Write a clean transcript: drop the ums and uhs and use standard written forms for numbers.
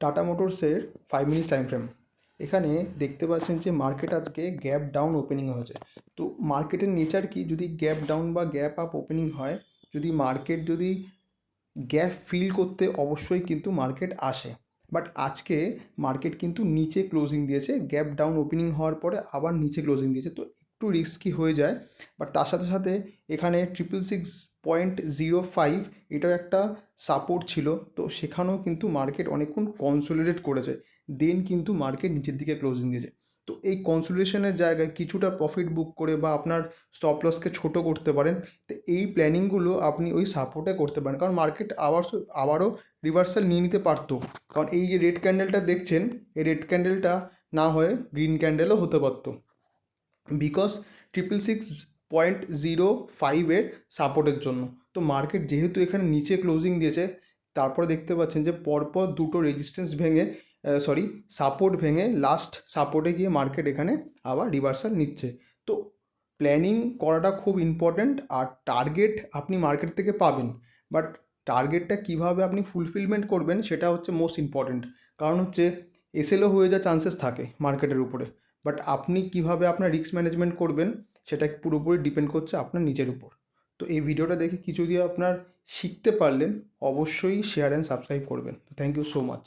Tata মোটরসের 5 minutes time frame. এখানে দেখতে পাচ্ছেন যে মার্কেট আজকে গ্যাপ ডাউন ওপেনিং হয়েছে। তো মার্কেটের নেচার কি, যদি গ্যাপ ডাউন বা গ্যাপ আপ ওপেনিং হয়, যদি মার্কেট যদি গ্যাপ ফিল করতে অবশ্যই কিন্তু মার্কেট আসে। বাট আজকে মার্কেট কিন্তু নিচে ক্লোজিং দিয়েছে, গ্যাপ ডাউন ওপেনিং হওয়ার পরে আবার নিচে ক্লোজিং দিয়েছে, তো একটু রিস্কি হয়ে যায়। বাট তার সাথে সাথে এখানে 666.05 এটাও একটা সাপোর্ট ছিল, তো সেখানেও কিন্তু মার্কেট অনেকক্ষণ কনসোলিডেট করেছে, দেন কিন্তু মার্কেট নিচের দিকে ক্লোজিং দিয়েছে। তো এই কনসোলিডেশনের জায়গায় কিছুটা প্রফিট বুক করে বা আপনার স্টপ লসকে ছোটো করতে পারেন। তো এই প্ল্যানিংগুলো আপনি ওই সাপোর্টে করতে পারেন, কারণ মার্কেট আবারও রিভার্সাল নিয়ে নিতে পারতো। কারণ এই যে রেড ক্যান্ডেলটা দেখছেন, এই রেড ক্যান্ডেলটা না হয়ে গ্রিন ক্যান্ডেলও হতে পারতো, বিকজ 666.05-এর সাপোর্টের জন্য। তো মার্কেট যেহেতু এখানে নিচে ক্লোজিং দিয়েছে, তারপরে দেখতে পাচ্ছেন যে পরপর দুটো রেজিস্ট্যান্স ভেঙে সাপোর্ট ভেঙে লাস্ট সাপোর্টে গিয়ে মার্কেট এখানে আবার রিভার্সাল নিচ্ছে। তো প্ল্যানিং করাটা খুব ইম্পর্ট্যান্ট। আর টার্গেট আপনি মার্কেট থেকে পাবেন, বাট টার্গেটটা কীভাবে আপনি ফুলফিলমেন্ট করবেন সেটা হচ্ছে মোস্ট ইম্পর্ট্যান্ট। কারণ হচ্ছে এসএলও হয়ে যাওয়ার চান্সেস থাকে মার্কেটের উপরে, বাট আপনি কীভাবে আপনার রিস্ক ম্যানেজমেন্ট করবেন সেটা পুরোপুরি ডিপেন্ড করছে আপনার নিজের উপর। তো এই ভিডিওটা দেখে কিছু দিয়ে আপনার শিখতে পারলেন, অবশ্যই শেয়ার অ্যান্ড সাবস্ক্রাইব করবেন। Thank you so much.